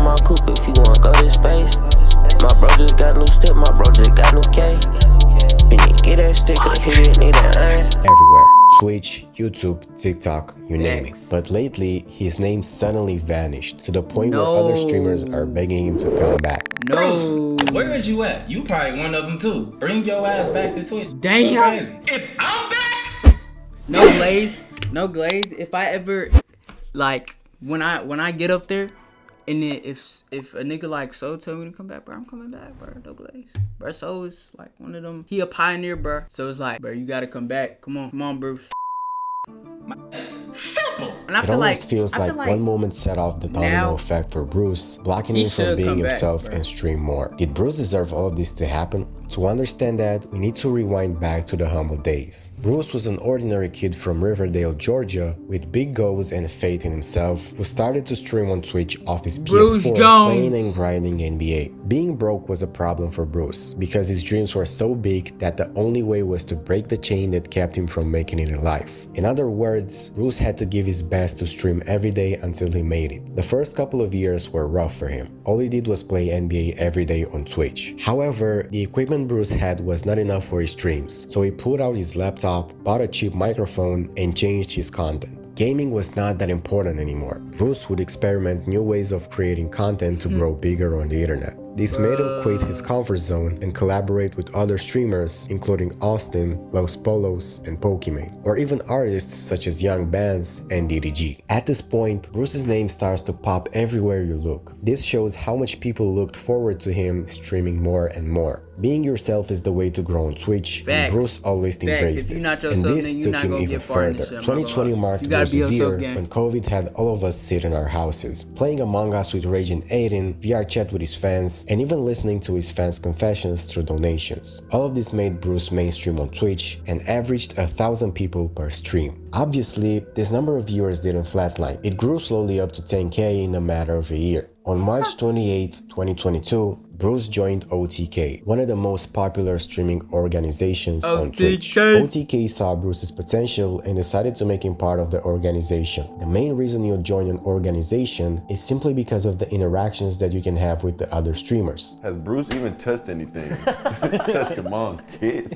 my coupe if you wanna go to space. My bro just got new stick, my bro just got new K. And you get that sticker, hit it, need an aim. Everywhere. Twitch, YouTube, TikTok, you name it. But lately, his name suddenly vanished to the point where other streamers are begging him to come back. No. Where is you at? You probably one of them too. Bring your ass back to Twitch. Damn. If I'm back. No glaze. No glaze. If I ever, like, when I get up there, and then if a nigga like So tell me to come back, bro, I'm coming back, bro. No glaze. Bro, So is like one of them. He a pioneer, bro. So it's like, bro, you gotta come back. Come on, Bruce. Simple. And I It feel almost like, feels like one moment set off the domino effect for Bruce, blocking him from being himself and stream more. Did Bruce deserve all of this to happen? To understand that, we need to rewind back to the humble days. Bruce was an ordinary kid from Riverdale, Georgia, with big goals and faith in himself, who started to stream on Twitch off his PS4, playing and grinding NBA. Being broke was a problem for Bruce, because his dreams were so big that the only way was to break the chain that kept him from making it in life. In other words, Bruce had to give his best to stream every day until he made it. The first couple of years were rough for him. All he did was play NBA every day on Twitch. However, the equipment Bruce had was not enough for his streams, so he pulled out his laptop, bought a cheap microphone, and changed his content. Gaming was not that important anymore. Bruce would experiment new ways of creating content to grow bigger on the internet. This made him quit his comfort zone and collaborate with other streamers, including Austin, Los Polos, and Pokimane, or even artists such as Young Bands and DDG. At this point, Bruce's name starts to pop everywhere you look. This shows how much people looked forward to him streaming more and more. Being yourself is the way to grow on Twitch, and Bruce always embraced this. And this took him even further. 2020 marked Bruce's year when COVID had all of us sit in our houses, playing Among Us with Raging Aiden, VR chat with his fans, and even listening to his fans' confessions through donations. All of this made Bruce mainstream on Twitch and averaged 1,000 people per stream. Obviously, this number of viewers didn't flatline. It grew slowly up to 10K in a matter of a year. On March 28, 2022, Bruce joined OTK, one of the most popular streaming organizations on Twitch. OTK saw Bruce's potential and decided to make him part of the organization. The main reason you'll join an organization is simply because of the interactions that you can have with the other streamers. Has Bruce even touched anything? Touched your mom's tits?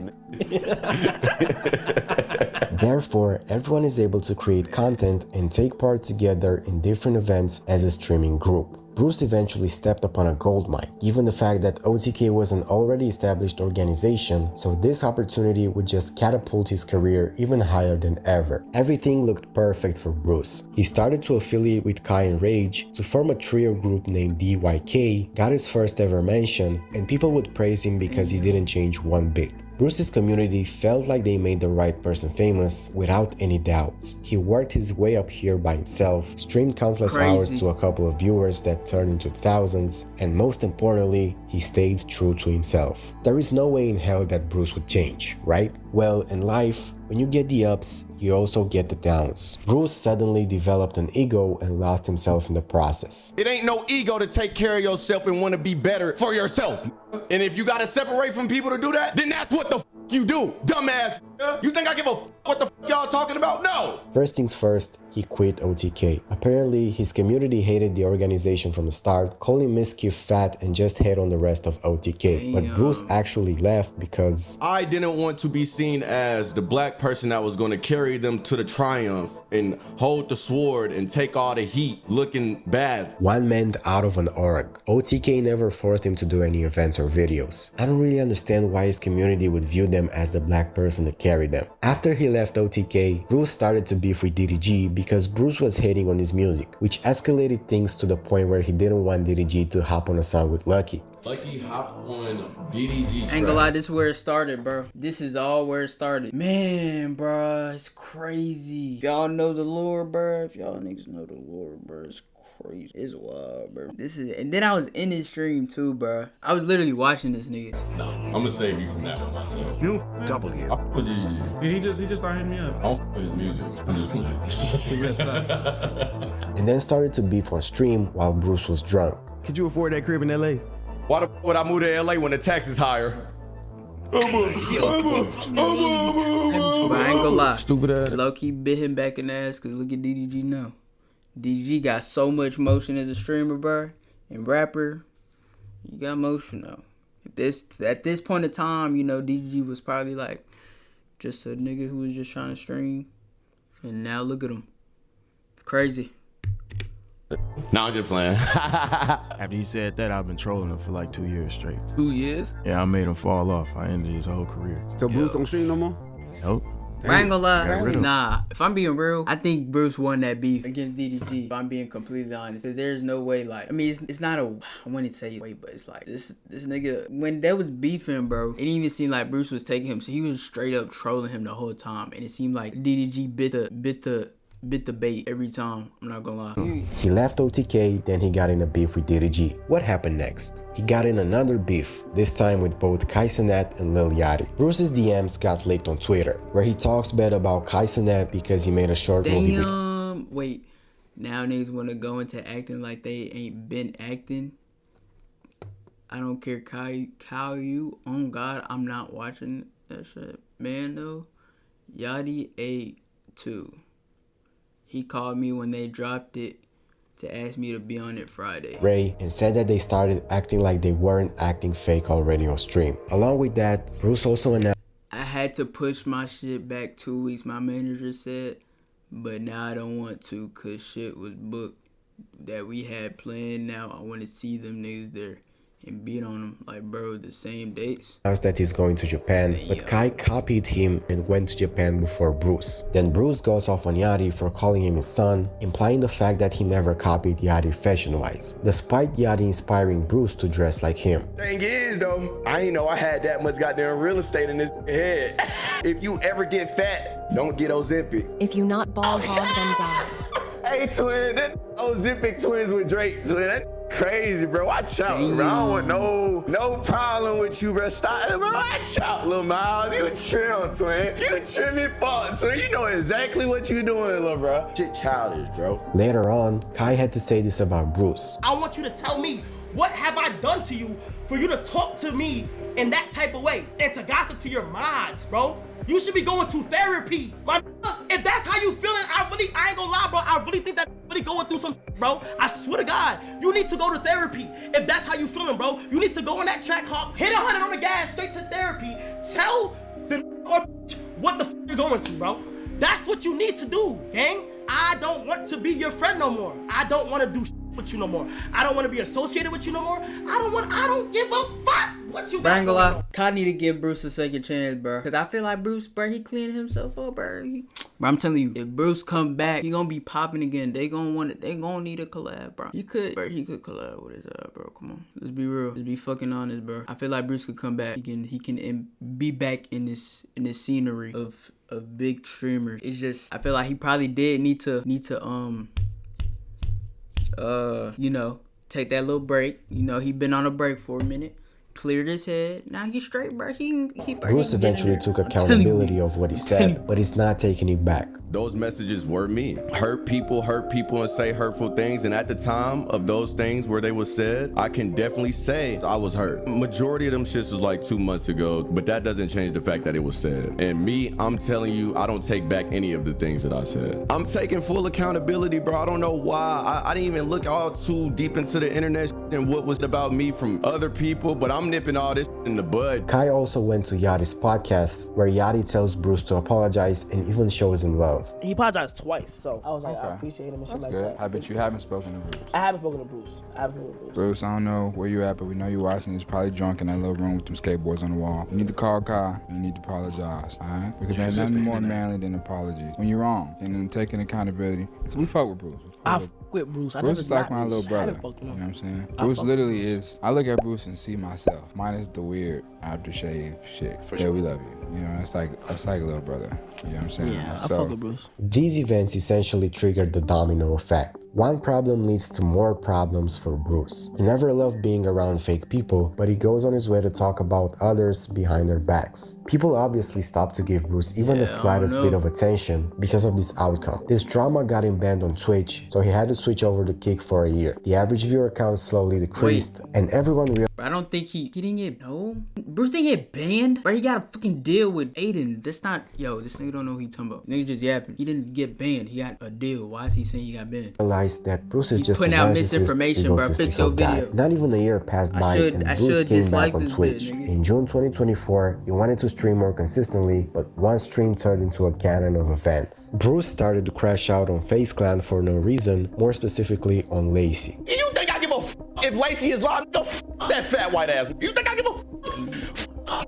Therefore, everyone is able to create content and take part together in different events as a streaming group. Bruce eventually stepped upon a goldmine, given the fact that OTK was an already established organization, so this opportunity would just catapult his career even higher than ever. Everything looked perfect for Bruce. He started to affiliate with Kai and Rage to form a trio group named DYK, got his first ever mention, and people would praise him because he didn't change one bit. Bruce's community felt like they made the right person famous without any doubts. He worked his way up here by himself, streamed countless hours to a couple of viewers that turned into thousands, and most importantly, he stayed true to himself. There is no way in hell that Bruce would change, right? Well, in life, when you get the ups, you also get the downs. Bruce suddenly developed an ego and lost himself in the process. It ain't no ego to take care of yourself and want to be better for yourself. And if you gotta separate from people to do that, then that's what the f you do, dumbass. You think I give a f what the f y'all talking about? No! First things first, he quit OTK. Apparently, his community hated the organization from the start, calling Miskiff fat and just hate on the rest of OTK. But Bruce actually left because I didn't want to be seen as the black person that was going to carry them to the triumph and hold the sword and take all the heat looking bad. One man out of an org. OTK never forced him to do any events or videos. I don't really understand why his community would view them as the black person to carry them. After he left OTK, Bruce started to beef with DDG because Bruce was hating on his music, which escalated things to the point where he didn't want DDG to hop on a song with Lucky. Lucky hop on DDG. Ain't gonna lie, this is where it started, bro. This is all where it started. Man, bro, it's crazy. If y'all know the lore, bro, if y'all niggas know the lore, bro, it's crazy. It's wild, bro. And then I was in his stream too, bro. I was literally watching this nigga. No, I'm gonna save you from that one myself. You W. I fuck with DDG. Yeah, he just started hitting me up. I don't fuck with his music. I'm just playing. He messed up. And then started to beef on stream while Bruce was drunk. Could you afford that crib in LA? Why the f would I move to LA when the tax is higher? But I ain't gonna lie. Stupid ass. Low-key bit him back in the ass, cause look at DDG now. DDG got so much motion as a streamer, bro. and rapper, you got motion though. At this point in time, you know, DDG was probably like just a nigga who was just trying to stream, and now look at him, crazy. Nah, I'm just playing. After he said that, I've been trolling him for like 2 years straight. 2 years? Yeah, I made him fall off. I ended his whole career. So Bruce don't stream no more? Nope. I ain't gonna lie. Nah, if I'm being real, I think Bruce won that beef against DDG. If I'm being completely honest, there's no way. Like, I mean, it's not a. I wouldn't say wait, but it's like this nigga when they was beefing, bro. It didn't even seem like Bruce was taking him. So he was straight up trolling him the whole time, and it seemed like DDG bit the bait every time. I'm not gonna lie. He left OTK, then he got in a beef with DDG. What happened next? He got in another beef, this time with both Kai Cenat and Lil Yachty. Bruce's DMs got leaked on Twitter, where he talks bad about Kai Cenat because he made a short movie with... Wait, now niggas wanna go into acting like they ain't been acting? I don't care, Kyle, you, oh God, I'm not watching that shit. Man, though, Yachty A2. He called me when they dropped it to ask me to be on it Friday. Ray, and said that they started acting like they weren't acting fake already on stream. Along with that, Bruce also announced I had to push my shit back 2 weeks, my manager said, but now I don't want to cause shit was booked that we had planned. Now I want to see them niggas there and beat on them like, bro, the same dates. That he's going to Japan, but Kai copied him and went to Japan before Bruce. Then Bruce goes off on Yachty for calling him his son, implying the fact that he never copied Yachty fashion-wise, despite Yachty inspiring Bruce to dress like him. Thing is, though, I ain't know I had that much goddamn real estate in this head. If you ever get fat, don't get Ozempic. If you not ball hog, then die. Hey, twin, that Ozempic twins with Drake, twin, that crazy, bro. Watch out, bro. I don't want no problem with you, bro. Stop, bro. Watch out, Lil Miles. You chill, twin. You trimming fault, twin. You know exactly what you doing, little bro. Shit childish, bro. Later on, Kai had to say this about Bruce. I want you to tell me, what have I done to you for you to talk to me in that type of way and to gossip to your mods, bro? You should be going to therapy. If that's how you feeling, I ain't gonna lie, bro. I really think that really going through some shit, bro. I swear to God, you need to go to therapy. If that's how you feeling, bro, you need to go on that track hawk, hit 100 on the gas, straight to therapy. Tell the or what the you're going to, bro. That's what you need to do, gang. I don't want to be your friend no more. I don't want to do with you no more. I don't want to be associated with you no more. I don't give a fuck what you got. Bro, I lie. Kai need to give Bruce a second chance, bro. Cause I feel like Bruce, bro, he cleaned himself up, bro. But I'm telling you, if Bruce come back, he gonna be popping again. They gonna want it. They gonna need a collab, bro. He could collab with his bro. Come on, let's be real. Let's be fucking honest, bro. I feel like Bruce could come back. He can be back in this scenery of big streamers. It's just I feel like he probably did need to you know, take that little break. You know, he been on a break for a minute. Cleared his head. Now he's straight, bro. Bruce eventually took accountability of what he said, but he's not taking it back. Those messages were me. Hurt people and say hurtful things. And at the time of those things where they were said, I can definitely say I was hurt. Majority of them shits was like 2 months ago, but that doesn't change the fact that it was said. And me, I'm telling you, I don't take back any of the things that I said. I'm taking full accountability, bro. I don't know why. I didn't even look all too deep into the internet and what was about me from other people, but I'm nipping all this in the bud. Kai also went to Yachty's podcast, where Yachty tells Bruce to apologize and even shows him love. He apologized twice, so I was like, I appreciate him and shit like that. I bet you haven't spoken to Bruce. I haven't spoken to Bruce. Bruce, I don't know where you at, but we know you watching. He's probably drunk in that little room with them skateboards on the wall. You need to call Kai and you need to apologize, alright? Because there's nothing more manly than apologies. When you're wrong and then taking accountability. So we fuck with Bruce. I fuck with Bruce. Bruce is like my little brother. You know what I'm saying? Bruce literally is. I look at Bruce and see myself. Minus the weird aftershave shit. Yeah, we love you. You know, that's like a little brother. You know what I'm saying? Yeah, I fuck with Bruce. These events essentially triggered the domino effect. One problem leads to more problems for Bruce. He never loved being around fake people, but he goes on his way to talk about others behind their backs. People obviously stopped to give Bruce even the slightest bit of attention because of this outcome. This drama got him banned on Twitch, so he had to switch over to Kick for a year. The average viewer count slowly decreased, and everyone realized I don't think he didn't get Bruce didn't get banned. Bro, he got a fucking deal with Aiden. That's not this nigga don't know who he talking about. Nigga just yapping. He didn't get banned. He got a deal. Why is he saying he got banned? realized that Bruce is just a putting out narcissist, misinformation, bro. Fix your guy. video. Not even a year passed by and Bruce came back on Twitch. In June 2024, he wanted to stream more consistently, but one stream turned into a cannon of events. Bruce started to crash out on FaZe Clan for no reason, more specifically on Lacey. You think I give a f if Lacey is live? No, f that fat white ass. You think I give a f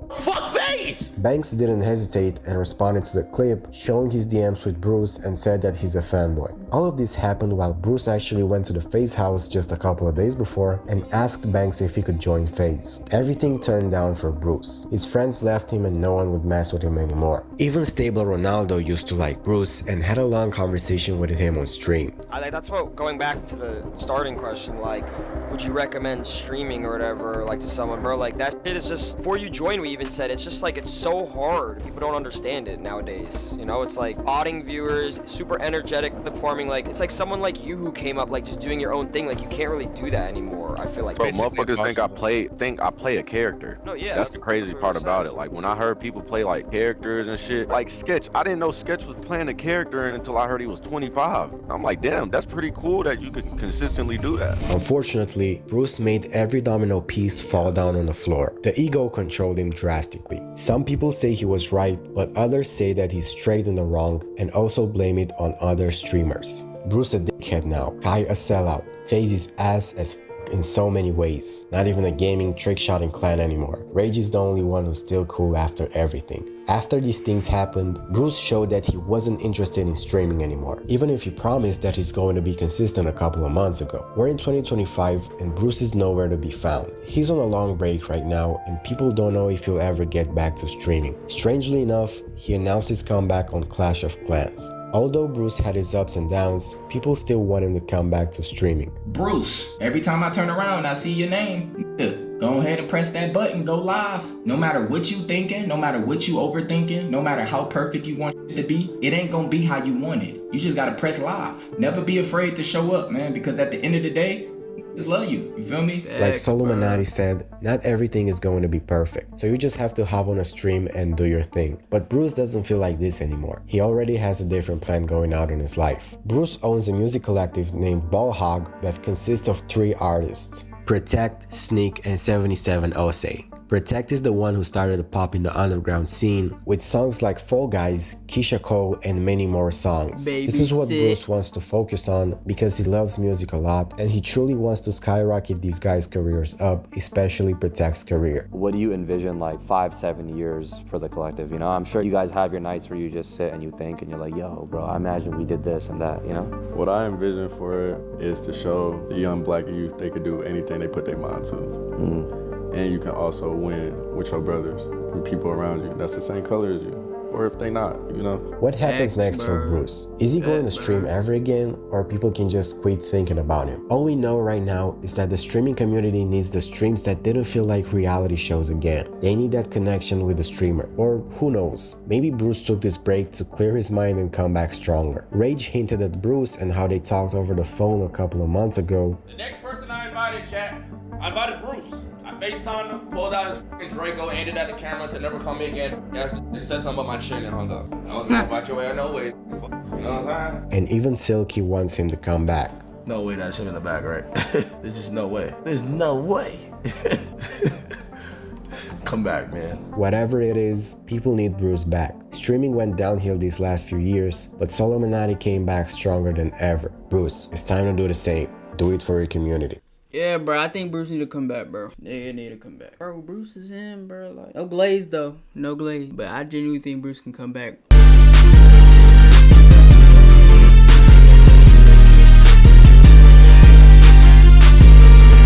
fuck FaZe? Banks didn't hesitate and responded to the clip, showing his DMs with Bruce and said that he's a fanboy. All of this happened while Bruce actually went to the FaZe house just a couple of days before and asked Banks if he could join FaZe. Everything turned down for Bruce. His friends left him and no one would mess with him anymore. Even Stable Ronaldo used to like Bruce and had a long conversation with him on stream. I think that's what, going back to the starting question, like, would you recommend streaming or whatever, like, to someone, bro? Like, that shit is just, before you join, we even said, it's just like, it's so hard. People don't understand it nowadays, you know? It's like botting viewers, super energetic clip farming, like, it's like someone like you who came up, like, just doing your own thing. Like, you can't really do that anymore, I feel like. Bro, motherfuckers think I play a character. No, yeah. That's the crazy part about it. Like, when I heard people play, like, characters and shit, like Sketch, I didn't know Sketch was playing a character until I heard he was 25. I'm like, damn, that's pretty cool that you could consistently do that. Unfortunately, Bruce made every domino piece fall down on the floor. The ego controlled him drastically. Some people say he was right, but others say that he's straight in the wrong and also blame it on other streamers. Bruce a dickhead now, Kai a sellout, FaZe his ass as in so many ways. Not even a gaming trick-shotting clan anymore. Rage is the only one who's still cool after everything. After these things happened, Bruce showed that he wasn't interested in streaming anymore, even if he promised that he's going to be consistent a couple of months ago. We're in 2025 and Bruce is nowhere to be found. He's on a long break right now and people don't know if he'll ever get back to streaming. Strangely enough, he announced his comeback on Clash of Clans. Although Bruce had his ups and downs, people still want him to come back to streaming. Bruce, every time I turn around, I see your name. Go ahead and press that button, go live. No matter what you thinking, no matter what you overthinking, no matter how perfect you want it to be, it ain't gonna be how you want it. You just gotta press live. Never be afraid to show up, man, because at the end of the day, just love you feel me? Like Solomonati said, not everything is going to be perfect, so you just have to hop on a stream and do your thing. But Bruce doesn't feel like this anymore. He already has a different plan going out in his life. Bruce owns a music collective named Ball Hog that consists of 3 artists: Protect, Sneak, and 77 Ose. Protect is the one who started the pop in the underground scene with songs like Fall Guys, Keisha Cole, and many more songs. This is what Bruce wants to focus on because he loves music a lot and he truly wants to skyrocket these guys' careers up, especially Protect's career. What do you envision like 5-7 years for the collective? You know, I'm sure you guys have your nights where you just sit and you think and you're like, yo, bro, I imagine we did this and that, you know? What I envision for it is to show the young black youth they could do anything they put their mind to. And you can also win with your brothers and people around you that's the same color as you. Or if they not, you know. What happens next for Bruce? Is he going to stream ever again, or people can just quit thinking about him? All we know right now is that the streaming community needs the streams that didn't feel like reality shows again. They need that connection with the streamer. Or who knows, maybe Bruce took this break to clear his mind and come back stronger. Rage hinted at Bruce and how they talked over the phone a couple of months ago. The next person I invited, chat, I invited Bruce. I FaceTimed him, pulled out his fucking Draco, aimed it at the camera, said never come again. It said something about my chin and hung up. I was gonna about your way, no way. You know what I'm saying? And even Silky wants him to come back. No way that's him in the back, right? There's just no way. There's no way. Come back, man. Whatever it is, people need Bruce back. Streaming went downhill these last few years, but Solomonati came back stronger than ever. Bruce, it's time to do the same. Do it for your community. Yeah, bro, I think Bruce need to come back, bro. Yeah, need to come back. Bro, Bruce is in, bro. Like, no glaze, though. No glaze. But I genuinely think Bruce can come back.